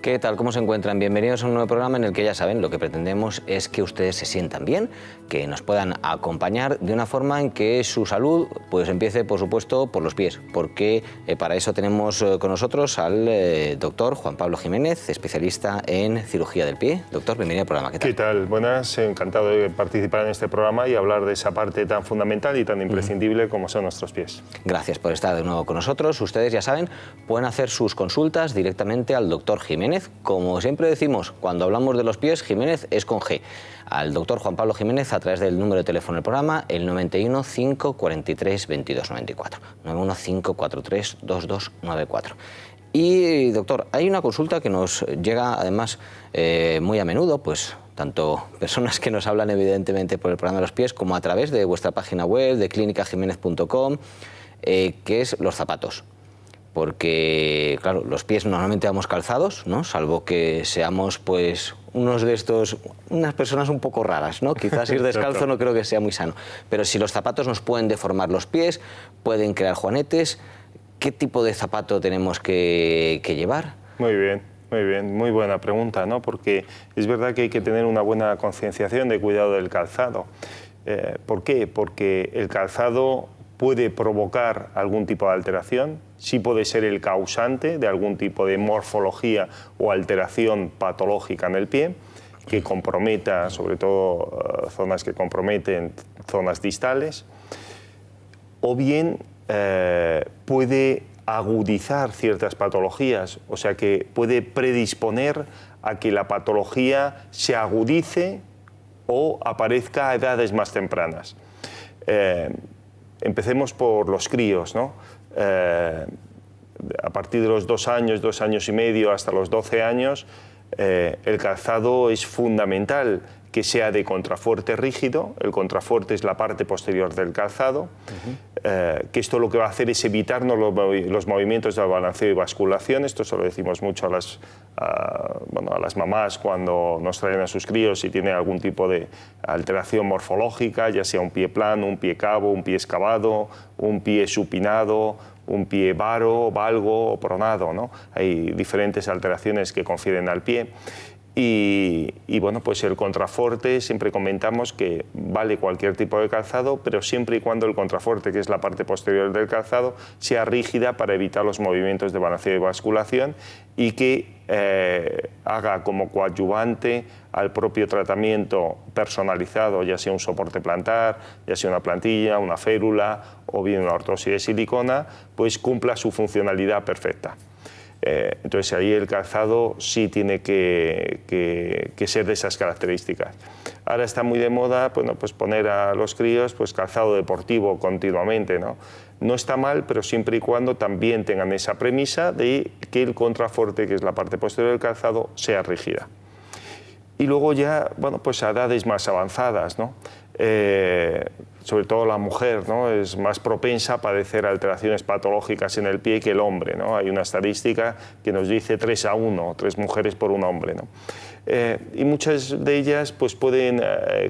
¿Qué tal? ¿Cómo se encuentran? Bienvenidos a un nuevo programa en el que, ya saben, lo que pretendemos es que ustedes se sientan bien, que nos puedan acompañar de una forma en que su salud pues empiece, por supuesto, por los pies, porque para eso tenemos con nosotros al doctor Juan Pablo Jiménez, especialista en cirugía del pie. Doctor, bienvenido al programa. ¿Qué tal? ¿Qué tal? Buenas, encantado de participar en este programa y hablar de esa parte tan fundamental y tan imprescindible como son nuestros pies. Gracias por estar de nuevo con nosotros. Ustedes, ya saben, pueden hacer sus consultas directamente al doctor Jiménez. Como siempre decimos, cuando hablamos de los pies, Jiménez es con G. Al doctor Juan Pablo Jiménez a través del número de teléfono del programa, el 91 543 22 94. 91 543 2294. Y, doctor, hay una consulta que nos llega, además, muy a menudo, pues tanto personas que nos hablan evidentemente por el programa de los pies como a través de vuestra página web, de clinicajiménez.com, que es los zapatos. Porque, claro, los pies normalmente vamos calzados, ¿no? Salvo que seamos, pues, unas personas un poco raras, ¿no? Quizás ir descalzo no creo que sea muy sano. Pero si los zapatos nos pueden deformar los pies, pueden crear juanetes, ¿qué tipo de zapato tenemos que llevar? Muy bien, muy buena pregunta, ¿no? Porque es verdad que hay que tener una buena concienciación de cuidado del calzado. ¿Por qué? Porque el calzado puede provocar algún tipo de alteración, sí puede ser el causante de algún tipo de morfología o alteración patológica en el pie, que comprometa, sobre todo zonas que comprometen zonas distales, o bien puede agudizar ciertas patologías, o sea que puede predisponer a que la patología se agudice o aparezca a edades más tempranas. Empecemos por los críos, ¿no? A partir de los 2 años, 2 años y medio, hasta los 12 años, el calzado es fundamental que sea de contrafuerte rígido. El contrafuerte es la parte posterior del calzado, que esto lo que va a hacer es evitarnos los movimientos de balanceo y basculación. Esto se lo decimos mucho a las mamás cuando nos traen a sus críos si tienen algún tipo de alteración morfológica, ya sea un pie plano, un pie cabo, un pie excavado, un pie supinado, un pie varo, valgo o pronado, ¿no? Hay diferentes alteraciones que confieren al pie. Y bueno, pues el contrafuerte, siempre comentamos que vale cualquier tipo de calzado, pero siempre y cuando el contrafuerte, que es la parte posterior del calzado, sea rígida para evitar los movimientos de balanceo y basculación y que haga como coadyuvante al propio tratamiento personalizado, ya sea un soporte plantar, ya sea una plantilla, una férula o bien una ortosis de silicona, pues cumpla su funcionalidad perfecta. Entonces ahí el calzado sí tiene que ser de esas características. Ahora está muy de moda, bueno, pues poner a los críos pues calzado deportivo continuamente, ¿no? No está mal, pero siempre y cuando también tengan esa premisa de que el contrafuerte, que es la parte posterior del calzado, sea rígida. Y luego ya, bueno, pues a edades más avanzadas, ¿no? Sobre todo la mujer, ¿no? Es más propensa a padecer alteraciones patológicas en el pie que el hombre, ¿no? Hay una estadística que nos dice 3:1, 3 mujeres por un hombre, ¿no? Y muchas de ellas pues, pueden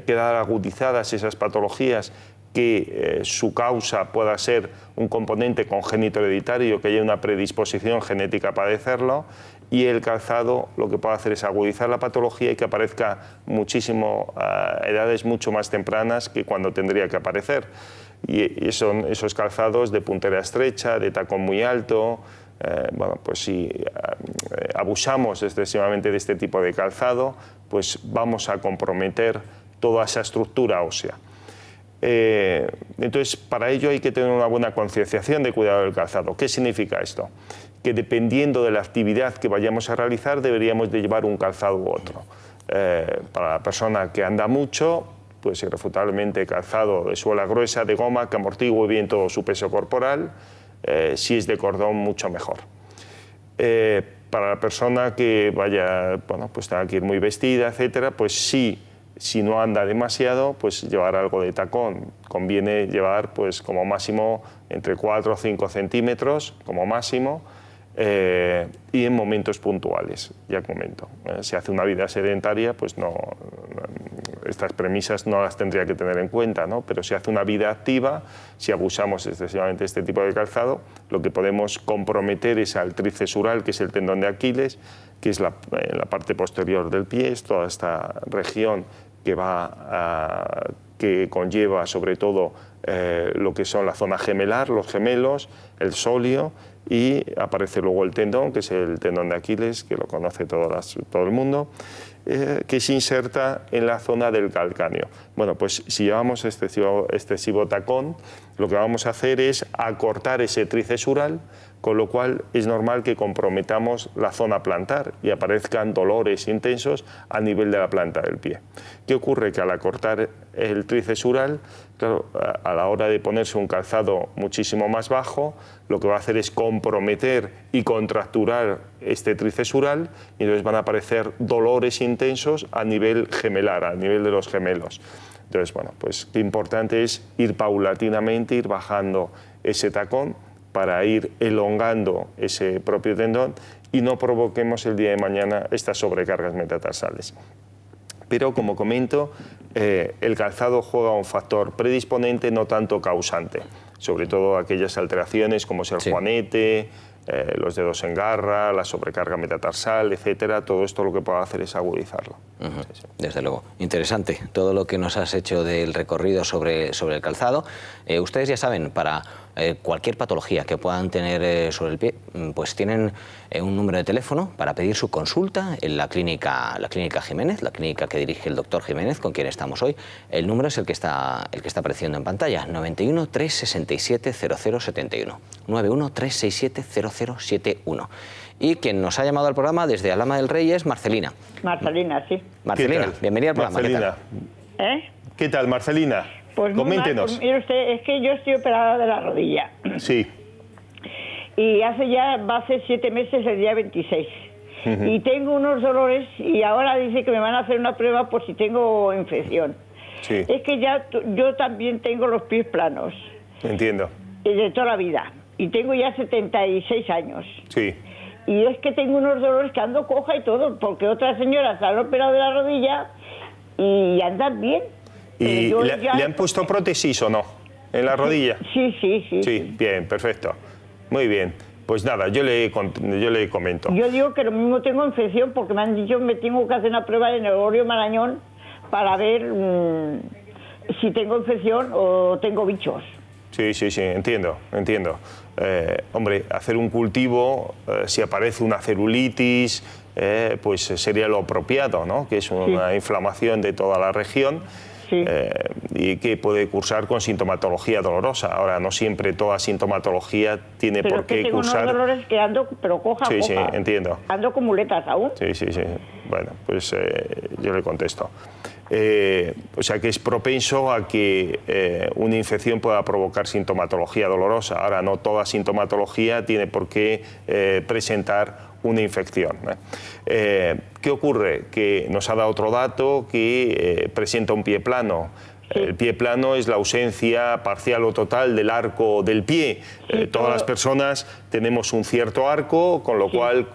quedar agudizadas esas patologías, que su causa pueda ser un componente congénito hereditario, que haya una predisposición genética a padecerlo, y el calzado lo que puede hacer es agudizar la patología y que aparezca muchísimo a edades mucho más tempranas que cuando tendría que aparecer. Y son esos calzados de puntera estrecha, de tacón muy alto. Bueno, pues si abusamos excesivamente de este tipo de calzado, pues vamos a comprometer toda esa estructura ósea. Entonces, para ello hay que tener una buena concienciación de cuidado del calzado. ¿Qué significa esto? Que dependiendo de la actividad que vayamos a realizar, deberíamos de llevar un calzado u otro. Para la persona que anda mucho, pues irrefutablemente calzado de suela gruesa, de goma, que amortigue bien todo su peso corporal. Si es de cordón, mucho mejor. Para la persona que vaya, bueno, pues tenga que ir muy vestida, etcétera, pues sí, si no anda demasiado, pues llevar algo de tacón. Conviene llevar, pues como máximo, entre 4 o 5 centímetros, como máximo, y en momentos puntuales, ya comento. Si hace una vida sedentaria, pues no, estas premisas no las tendría que tener en cuenta, ¿no? Pero si hace una vida activa, si abusamos excesivamente de este tipo de calzado, lo que podemos comprometer es al tríceps ural, que es el tendón de Aquiles, que es la parte posterior del pie, es toda esta región que conlleva sobre todo lo que son la zona gemelar, los gemelos, el sóleo, y aparece luego el tendón, que es el tendón de Aquiles, que lo conoce todo el mundo, que se inserta en la zona del calcáneo. Bueno, pues si llevamos excesivo tacón, lo que vamos a hacer es acortar ese tríceps ural, con lo cual es normal que comprometamos la zona plantar y aparezcan dolores intensos a nivel de la planta del pie. ¿Qué ocurre? Que al acortar el tríceps ural, claro, a la hora de ponerse un calzado muchísimo más bajo, lo que va a hacer es comprometer y contracturar este tríceps ural, y entonces van a aparecer dolores intensos a nivel gemelar, a nivel de los gemelos. Entonces, bueno, pues lo importante es ir paulatinamente, ir bajando ese tacón para ir elongando ese propio tendón y no provoquemos el día de mañana estas sobrecargas metatarsales. Pero, como comento, el calzado juega un factor predisponente, no tanto causante, sobre todo aquellas alteraciones como es el juanete, los dedos en garra, la sobrecarga metatarsal, etcétera. Todo esto lo que puede hacer es agudizarlo. Sí. Desde luego. Interesante todo lo que nos has hecho del recorrido sobre el calzado. Ustedes ya saben, para cualquier patología que puedan tener sobre el pie, pues tienen un número de teléfono para pedir su consulta en la clínica Jiménez, la clínica que dirige el doctor Jiménez, con quien estamos hoy. El número es el que está apareciendo en pantalla, 91 367 0071. 91 367 0071. Y quien nos ha llamado al programa desde Alhama del Rey es Marcelina. Marcelina, sí. Marcelina, bienvenida al programa. Marcelina. ¿Qué tal? ¿Qué tal, Marcelina? Pues coméntenos. Pues, mire usted, es que yo estoy operada de la rodilla. Sí. Y va a ser 7 meses el día 26. Y tengo unos dolores y ahora dice que me van a hacer una prueba por si tengo infección. Sí. Es que yo también tengo los pies planos. Entiendo. De toda la vida. Y tengo ya 76 años. Sí. Y es que tengo unos dolores que ando coja y todo, porque otras señoras han operado de la rodilla y andan bien. ¿Y le han puesto prótesis o no en la rodilla? Sí. Sí, bien, perfecto. Muy bien. Pues nada, yo le comento. Yo digo que lo mismo tengo infección porque me han dicho que me tengo que hacer una prueba de Gregorio Marañón para ver si tengo infección o tengo bichos. Sí, entiendo. Hombre, hacer un cultivo, si aparece una celulitis, pues sería lo apropiado, ¿no? Que es una inflamación de toda la región. Sí. Y que puede cursar con sintomatología dolorosa. Ahora, no siempre toda sintomatología tiene por qué cursar. Tengo unos dolores que ando, pero coja. Sí, entiendo. Ando con muletas aún. Sí. Bueno, pues yo le contesto. O sea que es propenso a que una infección pueda provocar sintomatología dolorosa. Ahora, no toda sintomatología tiene por qué presentar una infección. ¿Qué ocurre? Que nos ha dado otro dato que presenta un pie plano. Sí. El pie plano es la ausencia parcial o total del arco del pie. Sí, todas las personas tenemos un cierto arco, con lo cual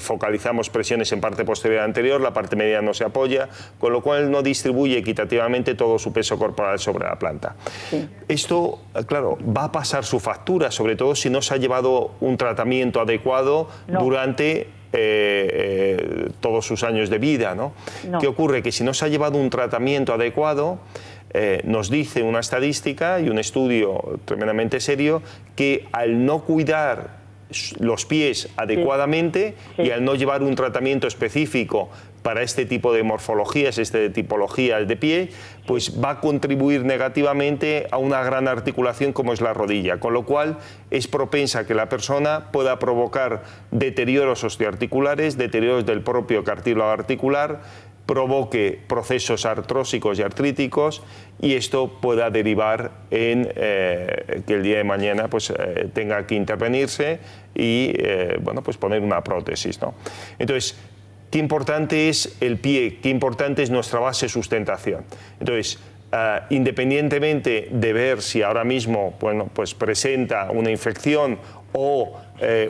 focalizamos presiones en parte posterior y anterior, la parte media no se apoya, con lo cual no distribuye equitativamente todo su peso corporal sobre la planta. Sí. Esto, claro, va a pasar su factura, sobre todo si no se ha llevado un tratamiento adecuado durante todos sus años de vida, ¿no? ¿Qué ocurre? Que si no se ha llevado un tratamiento adecuado, nos dice una estadística y un estudio tremendamente serio que al no cuidar los pies adecuadamente y al no llevar un tratamiento específico para este tipo de morfologías, tipologías de pie, pues va a contribuir negativamente a una gran articulación como es la rodilla, con lo cual es propensa que la persona pueda provocar deterioros osteoarticulares, deterioros del propio cartílago articular, provoque procesos artrósicos y artríticos, y esto pueda derivar en que el día de mañana pues, tenga que intervenirse y bueno, pues poner una prótesis, ¿no? Entonces, qué importante es el pie, qué importante es nuestra base de sustentación. Entonces, independientemente de ver si ahora mismo pues presenta una infección o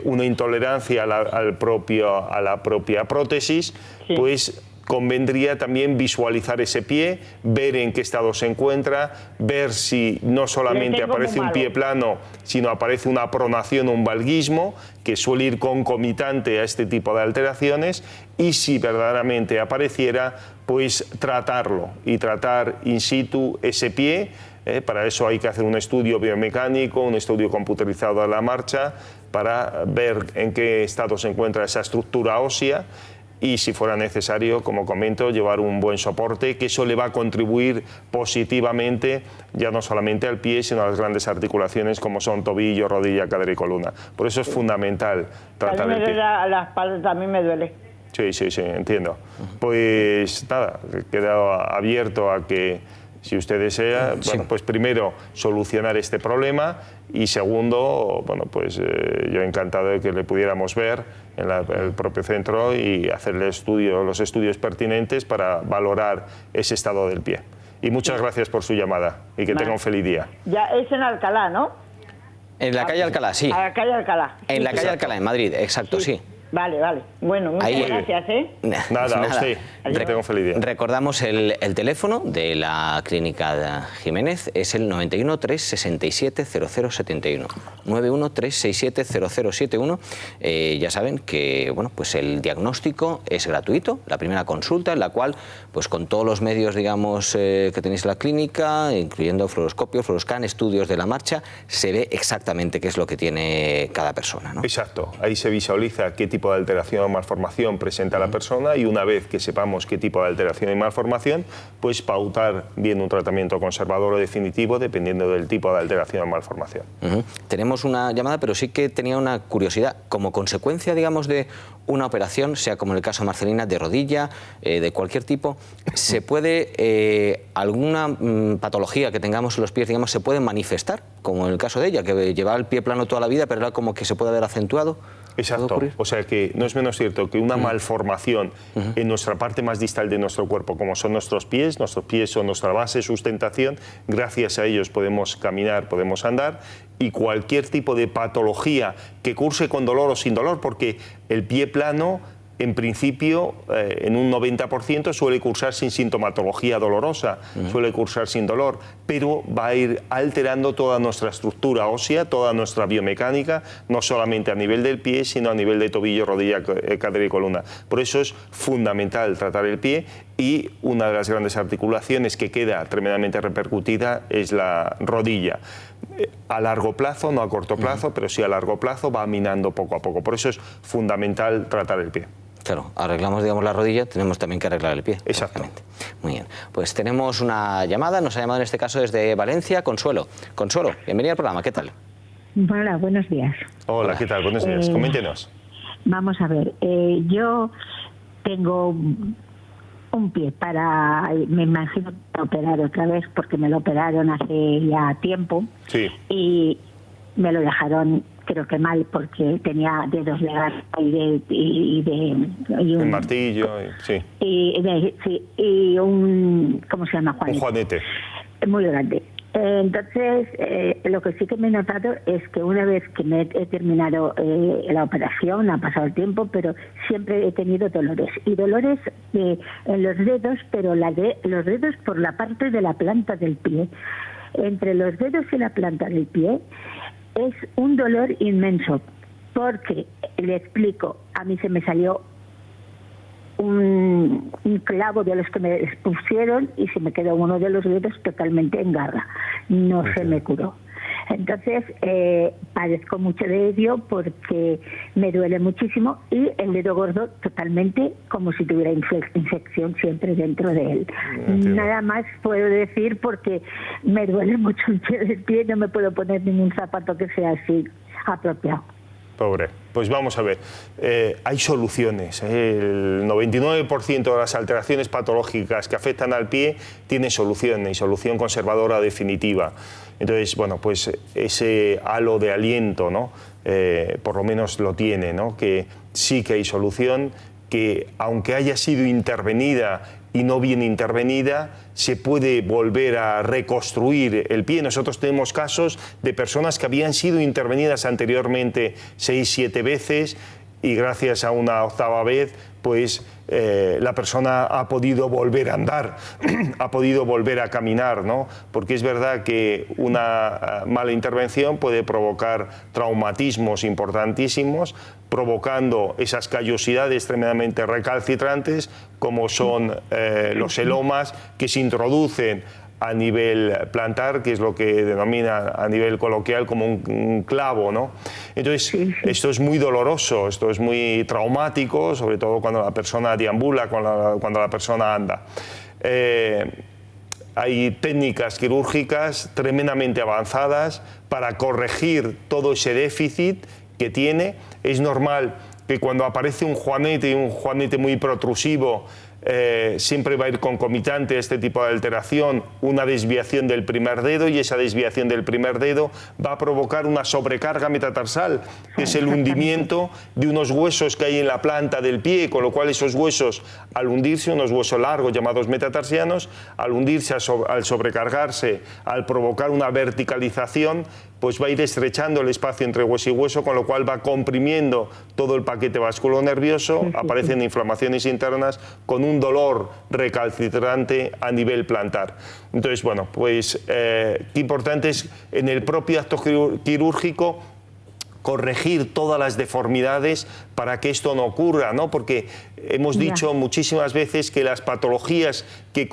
una intolerancia a la propia prótesis, pues convendría también visualizar ese pie, ver en qué estado se encuentra, ver si no solamente aparece un pie plano, sino aparece una pronación o un valguismo, que suele ir concomitante a este tipo de alteraciones, y si verdaderamente apareciera, pues tratarlo y tratar in situ ese pie. Para eso hay que hacer un estudio biomecánico, un estudio computerizado a la marcha, para ver en qué estado se encuentra esa estructura ósea, y si fuera necesario, como comento, llevar un buen soporte, que eso le va a contribuir positivamente ya no solamente al pie, sino a las grandes articulaciones como son tobillo, rodilla, cadera y columna. Por eso es fundamental tratar el pie. La espalda también me duele. Sí, sí, entiendo. Pues nada, queda abierto a que, si usted desea, bueno, pues primero solucionar este problema, y segundo, bueno, pues yo encantado de que le pudiéramos ver en el propio centro y hacerle los estudios pertinentes para valorar ese estado del pie. Y muchas gracias por su llamada y que tenga un feliz día. Ya es en Alcalá, ¿no? En la calle Alcalá, sí. A la calle Alcalá. En la calle Alcalá, en Madrid, exacto, sí. Vale, vale. Bueno, muchas gracias, ¿eh? Nada, a usted. Que tenga un feliz día. Recordamos el teléfono de la Clínica Jiménez, es el 91 367 0071. 91 367 0071. Ya saben que, bueno, pues el diagnóstico es gratuito, la primera consulta, en la cual, pues con todos los medios, digamos, que tenéis en la clínica, incluyendo fluoroscopio, fluoroscan, estudios de la marcha, se ve exactamente qué es lo que tiene cada persona, ¿no? Exacto. Ahí se visualiza qué tipo de alteración o malformación presenta la persona, y una vez que sepamos qué tipo de alteración y malformación, pues pautar bien un tratamiento conservador o definitivo dependiendo del tipo de alteración o malformación. Tenemos una llamada, pero sí que tenía una curiosidad. Como consecuencia, digamos, de una operación, sea como en el caso de Marcelina, de rodilla, de cualquier tipo, ¿se puede, alguna patología que tengamos en los pies, digamos, se puede manifestar? Como en el caso de ella, que llevaba el pie plano toda la vida, pero era como que se puede haber acentuado. Exacto, o sea que no es menos cierto que una malformación en nuestra parte más distal de nuestro cuerpo, como son nuestros pies son nuestra base de sustentación, gracias a ellos podemos caminar, podemos andar, y cualquier tipo de patología que curse con dolor o sin dolor, porque el pie plano, en principio, en un 90% suele cursar sin sintomatología dolorosa, suele cursar sin dolor, pero va a ir alterando toda nuestra estructura ósea, toda nuestra biomecánica, no solamente a nivel del pie, sino a nivel de tobillo, rodilla, cadera y columna. Por eso es fundamental tratar el pie, y una de las grandes articulaciones que queda tremendamente repercutida es la rodilla. A largo plazo, no a corto plazo, pero sí a largo plazo, va minando poco a poco. Por eso es fundamental tratar el pie. Claro, arreglamos, digamos, la rodilla, tenemos también que arreglar el pie. Exacto. Muy bien. Pues tenemos una llamada, nos ha llamado en este caso desde Valencia, Consuelo. Consuelo, bienvenida al programa, ¿qué tal? Hola, buenos días. Hola, ¿qué tal? Buenos días, coméntenos. Vamos a ver, yo tengo un pie me imagino que operar otra vez, porque me lo operaron hace ya tiempo. Sí. Y me lo dejaron, creo que mal, porque tenía dedos de garra y un martillo, sí. Y un, ¿cómo se llama, Juan? Un juanete. Muy grande. Entonces, lo que sí que me he notado es que una vez que he terminado la operación, ha pasado el tiempo, pero siempre he tenido dolores. Y dolores en los dedos, pero los dedos por la parte de la planta del pie. Entre los dedos y la planta del pie es un dolor inmenso, porque, le explico, a mí se me salió un clavo de los que me pusieron y se me quedó uno de los dedos totalmente en garra. No se me curó. Entonces, padezco mucho de ello porque me duele muchísimo, y el dedo gordo totalmente como si tuviera infección siempre dentro de él. Nada más puedo decir, porque me duele mucho el pie, no me puedo poner ningún zapato que sea así apropiado. Pobre. Pues vamos a ver, hay soluciones. El 99% de las alteraciones patológicas que afectan al pie tiene solución, y solución conservadora definitiva. Entonces, bueno, pues ese halo de aliento, ¿no? Por lo menos lo tiene, ¿no? Que sí que hay solución, que aunque haya sido intervenida y no bien intervenida, se puede volver a reconstruir el pie. Nosotros tenemos casos de personas que habían sido intervenidas anteriormente 6, 7 veces, y gracias a una 8ª vez, pues la persona ha podido volver a andar, ha podido volver a caminar, ¿no? Porque es verdad que una mala intervención puede provocar traumatismos importantísimos, provocando esas callosidades tremendamente recalcitrantes, como son los selomas, que se introducen a nivel plantar, que es lo que denomina a nivel coloquial como un clavo, ¿no? Entonces, esto es muy doloroso, esto es muy traumático, sobre todo cuando la persona deambula, cuando la persona anda. Hay técnicas quirúrgicas tremendamente avanzadas para corregir todo ese déficit que tiene. Es normal que cuando aparece un juanete muy protrusivo, siempre va a ir concomitante a este tipo de alteración una desviación del primer dedo, y esa desviación del primer dedo va a provocar una sobrecarga metatarsal, que es el hundimiento de unos huesos que hay en la planta del pie, con lo cual esos huesos, al hundirse, unos huesos largos llamados metatarsianos, al hundirse, al sobrecargarse, al provocar una verticalización, pues va a ir estrechando el espacio entre hueso y hueso, con lo cual va comprimiendo todo el paquete vasculonervioso, aparecen inflamaciones internas con un dolor recalcitrante a nivel plantar. Entonces, bueno, pues qué importante es en el propio acto quirúrgico corregir todas las deformidades para que esto no ocurra, ¿no? Porque hemos dicho muchísimas veces que las patologías que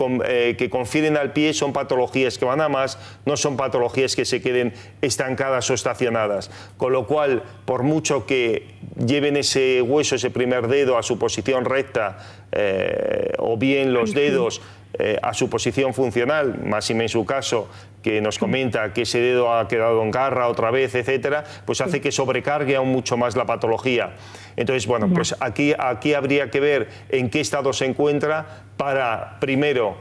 confieren al pie son patologías que van a más, no son patologías que se queden estancadas o estacionadas. Con lo cual, por mucho que lleven ese hueso, ese primer dedo a su posición recta, o bien los dedos a su posición funcional, máxime en su caso, que nos comenta que ese dedo ha quedado en garra otra vez, etcétera, pues hace que sobrecargue aún mucho más la patología. Entonces, bueno, pues aquí habría que ver en qué estado se encuentra para, primero,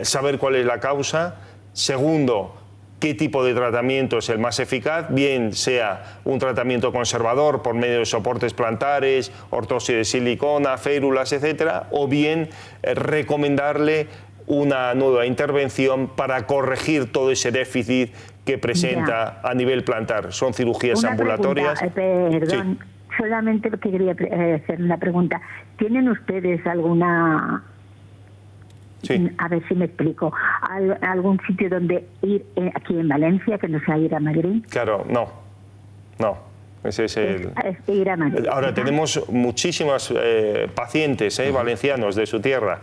saber cuál es la causa, segundo, qué tipo de tratamiento es el más eficaz, bien sea un tratamiento conservador por medio de soportes plantares, ortosis de silicona, férulas, etcétera, o bien recomendarle una nueva intervención para corregir todo ese déficit que presenta a nivel plantar. Son cirugías ambulatorias. Perdón, solamente quería hacer una pregunta. ¿Tienen ustedes alguna... a ver si me explico, algún sitio donde ir aquí en Valencia, que no sea ir a Madrid? Claro, no. Ese es el... es ir a Madrid. Ahora, tenemos muchísimos pacientes valencianos de su tierra,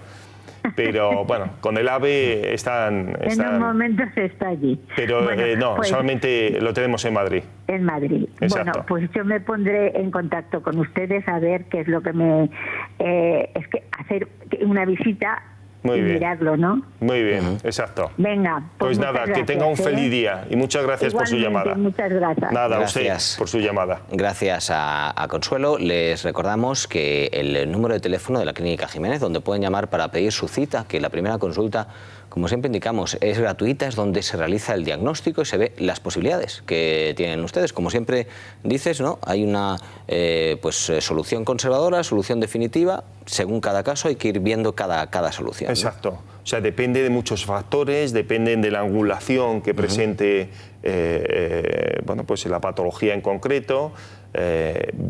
pero bueno, con el AVE están... En un momento se está allí. Pero no, pues, solamente lo tenemos en Madrid. En Madrid. Exacto. Bueno, pues yo me pondré en contacto con ustedes a ver qué es lo que me... es que hacer una visita... Muy bien. Mirarlo, ¿no? Muy bien, exacto. Venga, pues nada, gracias, que tenga un feliz día y muchas gracias por su llamada. Muchas gracias. Nada, gracias. A usted por su llamada. Gracias a Consuelo. Les recordamos que el número de teléfono de la Clínica Jiménez, donde pueden llamar para pedir su cita, que la primera consulta, como siempre indicamos, es gratuita, es donde se realiza el diagnóstico y se ve las posibilidades que tienen ustedes. Como siempre dices, ¿no? Hay una solución conservadora, solución definitiva. Según cada caso hay que ir viendo cada solución. Exacto. ¿No? O sea, depende de muchos factores, dependen de la angulación que presente pues la patología en concreto,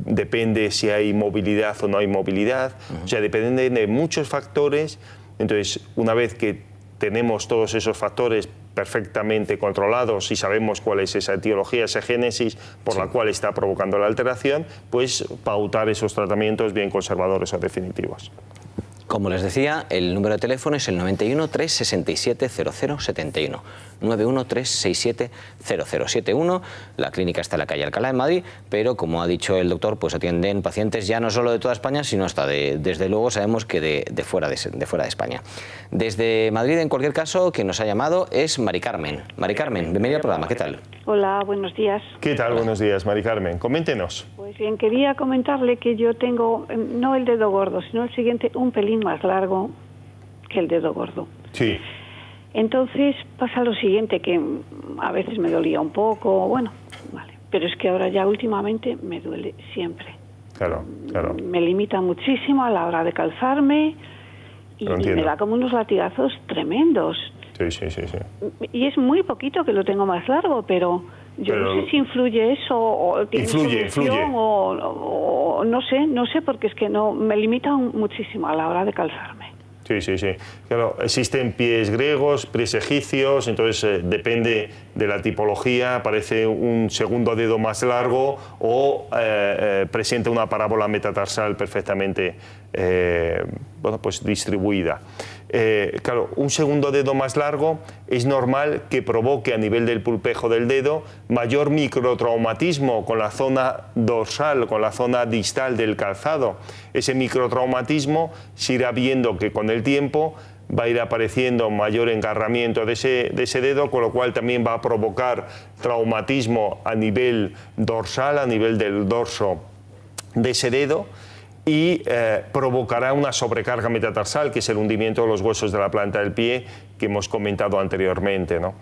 depende si hay movilidad o no hay movilidad. O sea, dependen de muchos factores. Entonces, una vez que tenemos todos esos factores perfectamente controlados y sabemos cuál es esa etiología, esa génesis por la cual está provocando la alteración, pues pautar esos tratamientos bien conservadores o definitivos. Como les decía, el número de teléfono es el 91 367 0071. 91 367 0071. La clínica está en la calle Alcalá, en Madrid, pero como ha dicho el doctor, pues atienden pacientes ya no solo de toda España, sino hasta desde luego sabemos que de fuera de España. Desde Madrid, en cualquier caso, quien nos ha llamado es Mari Carmen. Mari Carmen, bienvenida al programa, ¿qué tal? Hola, buenos días. ¿Qué tal? Buenos días, Mari Carmen. Coméntenos. Pues bien, quería comentarle que yo tengo, no el dedo gordo, sino el siguiente, un pelín más largo que el dedo gordo. Sí. Entonces pasa lo siguiente, que a veces me dolía un poco, bueno, vale, pero es que ahora ya últimamente me duele siempre. Claro. Me limita muchísimo a la hora de calzarme y me da como unos latigazos tremendos. Sí. Y es muy poquito que lo tengo más largo, pero Yo no sé si influye eso o tiene solución o no sé, porque es que no me limita muchísimo a la hora de calzarme. Sí. Claro, existen pies griegos, pies egipcios, entonces depende de la tipología, aparece un segundo dedo más largo o presenta una parábola metatarsal perfectamente pues distribuida. Claro, un segundo dedo más largo es normal que provoque a nivel del pulpejo del dedo mayor microtraumatismo con la zona dorsal, con la zona distal del calzado. Ese microtraumatismo se irá viendo que con el tiempo va a ir apareciendo mayor engarramiento de ese dedo, con lo cual también va a provocar traumatismo a nivel dorsal, a nivel del dorso de ese dedo, y provocará una sobrecarga metatarsal, que es el hundimiento de los huesos de la planta del pie que hemos comentado anteriormente, ¿no?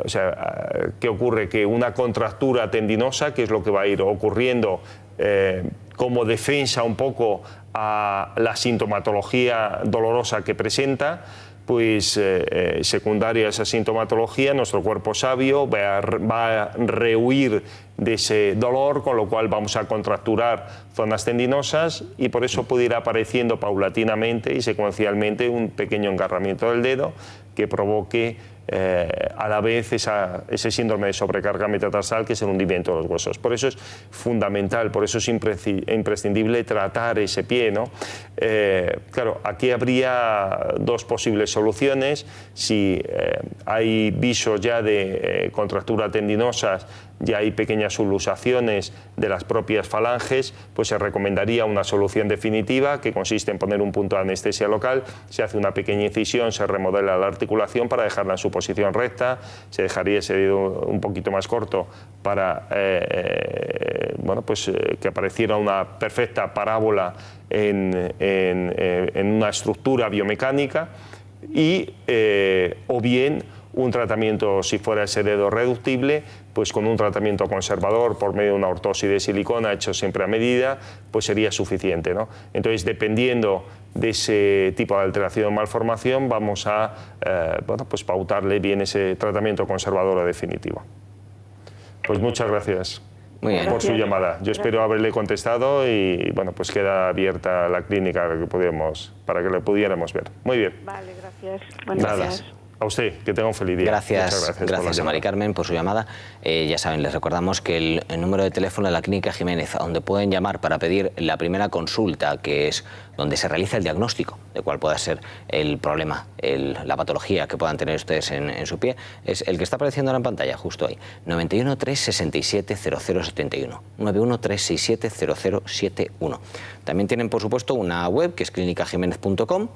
O sea, ¿qué ocurre? Que una contractura tendinosa, que es lo que va a ir ocurriendo como defensa un poco a la sintomatología dolorosa que presenta, pues secundaria a esa sintomatología, nuestro cuerpo sabio va a rehuir de ese dolor, con lo cual vamos a contracturar zonas tendinosas y por eso puede ir apareciendo paulatinamente y secuencialmente un pequeño engarramiento del dedo que provoque a la vez ese síndrome de sobrecarga metatarsal, que es el hundimiento de los huesos. Por eso es fundamental, por eso es imprescindible tratar ese pie, ¿no? Claro, aquí habría dos posibles soluciones. Si hay visos ya de contractura tendinosas, ya hay pequeñas subluxaciones de las propias falanges, pues se recomendaría una solución definitiva que consiste en poner un punto de anestesia local, se hace una pequeña incisión, se remodela la articulación para dejarla en su posición recta, se dejaría ese dedo un poquito más corto para que apareciera una perfecta parábola en una estructura biomecánica y o bien un tratamiento, si fuera ese dedo reductible, pues con un tratamiento conservador por medio de una ortosis de silicona hecho siempre a medida, pues sería suficiente, ¿no? Entonces, dependiendo de ese tipo de alteración o malformación, vamos a pues pautarle bien ese tratamiento conservador o definitivo. Pues muchas gracias. Muy bien. Por su llamada. Yo espero haberle contestado y bueno, pues queda abierta la clínica para que le pudiéramos ver. Muy bien. Vale, gracias. Buenas gracias. A usted, que tenga un feliz día. Gracias a Mari Carmen por su llamada. Ya saben, les recordamos que el número de teléfono de la Clínica Jiménez, a donde pueden llamar para pedir la primera consulta, que es donde se realiza el diagnóstico de cuál pueda ser el problema, la patología que puedan tener ustedes en su pie, es el que está apareciendo ahora en pantalla, justo ahí, 91 367 0071, 91 367 0071. También tienen, por supuesto, una web que es clinicajiménez.com,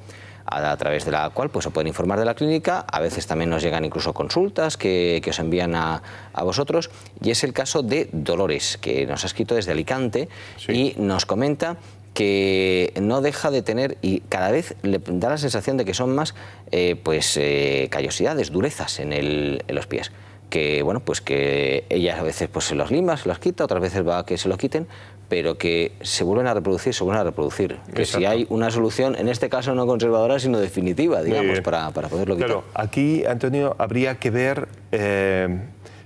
a través de la cual pues se pueden informar de la clínica. A veces también nos llegan incluso consultas que os envían a vosotros, y es el caso de Dolores, que nos ha escrito desde Alicante. Sí. Y nos comenta que no deja de tener, y cada vez le da la sensación de que son más callosidades, durezas en los pies, que bueno, pues que ella a veces pues se los lima, se los quita, otras veces va a que se los quiten, pero que se vuelven a reproducir, que si hay una solución, en este caso no conservadora, sino definitiva, digamos, para poderlo quitar. Claro, aquí, Antonio, habría que ver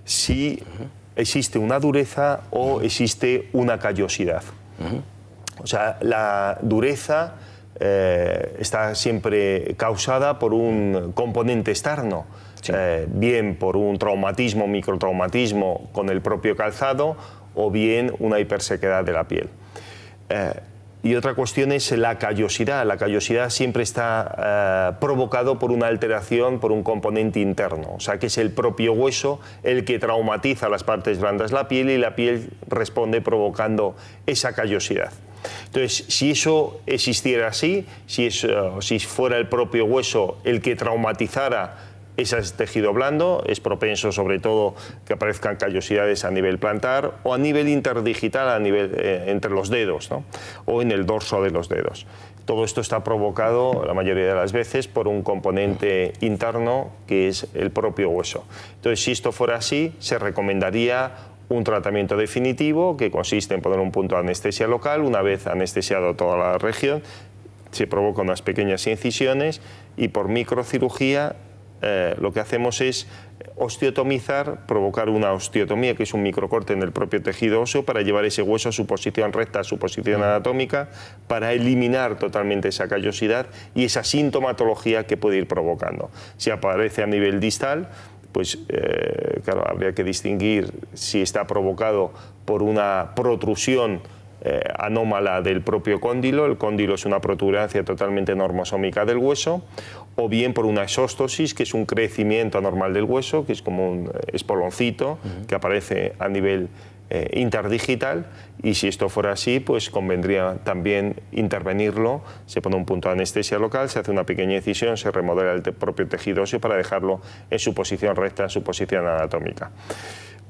si existe una dureza o existe una callosidad. O sea, la dureza está siempre causada por un componente externo, sí. Bien por un traumatismo, microtraumatismo con el propio calzado, o bien una hipersequedad de la piel. Y otra cuestión es la callosidad. La callosidad siempre está provocado por una alteración, por un componente interno, o sea que es el propio hueso el que traumatiza las partes blandas de la piel y la piel responde provocando esa callosidad. Entonces, si eso existiera así, si fuera el propio hueso el que traumatizara ese tejido blando, es propenso sobre todo que aparezcan callosidades a nivel plantar o a nivel interdigital, entre los dedos, ¿no? O en el dorso de los dedos. Todo esto está provocado la mayoría de las veces por un componente interno que es el propio hueso. Entonces, si esto fuera así, se recomendaría un tratamiento definitivo que consiste en poner un punto de anestesia local. Una vez anestesiado toda la región, se provocan unas pequeñas incisiones y por microcirugía lo que hacemos es osteotomizar, provocar una osteotomía, que es un microcorte en el propio tejido óseo, para llevar ese hueso a su posición recta, a su posición anatómica, para eliminar totalmente esa callosidad y esa sintomatología que puede ir provocando. Si aparece a nivel distal, pues claro, habría que distinguir si está provocado por una protrusión anómala del propio cóndilo. El cóndilo es una protuberancia totalmente normosómica del hueso, o bien por una exóstosis, que es un crecimiento anormal del hueso, que es como un espoloncito que aparece a nivel interdigital, y si esto fuera así, pues convendría también intervenirlo. Se pone un punto de anestesia local, se hace una pequeña incisión, se remodela el propio tejido óseo para dejarlo en su posición recta, en su posición anatómica.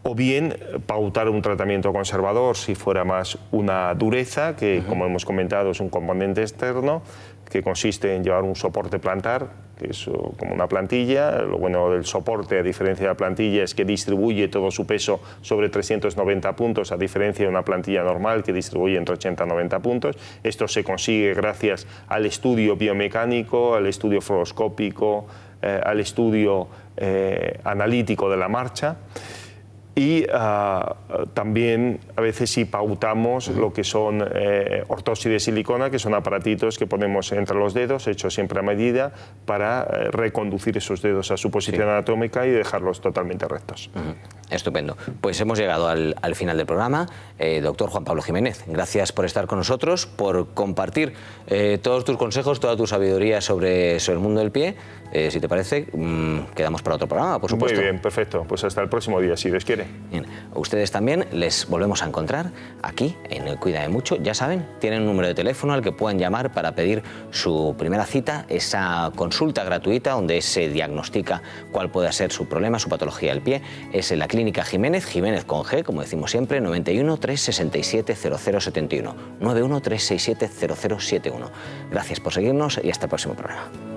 O bien pautar un tratamiento conservador si fuera más una dureza, que como hemos comentado es un componente externo, que consiste en llevar un soporte plantar, que es como una plantilla. Lo bueno del soporte, a diferencia de la plantilla, es que distribuye todo su peso sobre 390 puntos, a diferencia de una plantilla normal que distribuye entre 80 y 90 puntos. Esto se consigue gracias al estudio biomecánico, al estudio fluoroscópico, al estudio analítico de la marcha. Y también a veces sí pautamos lo que son ortosis de silicona, que son aparatitos que ponemos entre los dedos, hechos siempre a medida, para reconducir esos dedos a su posición anatómica y dejarlos totalmente rectos. Estupendo. Pues hemos llegado al final del programa. Doctor Juan Pablo Jiménez, gracias por estar con nosotros, por compartir todos tus consejos, toda tu sabiduría sobre el mundo del pie. Si te parece, quedamos para otro programa, por supuesto. Muy bien, perfecto. Pues hasta el próximo día, si Dios quiere. Bien. Ustedes también les volvemos a encontrar aquí en el Cuídame Mucho. Ya saben, tienen un número de teléfono al que pueden llamar para pedir su primera cita, esa consulta gratuita donde se diagnostica cuál puede ser su problema, su patología del pie. Es en la Clínica Jiménez, Jiménez con G, como decimos siempre, 91 367 0071, 91 367 0071. Gracias por seguirnos y hasta el próximo programa.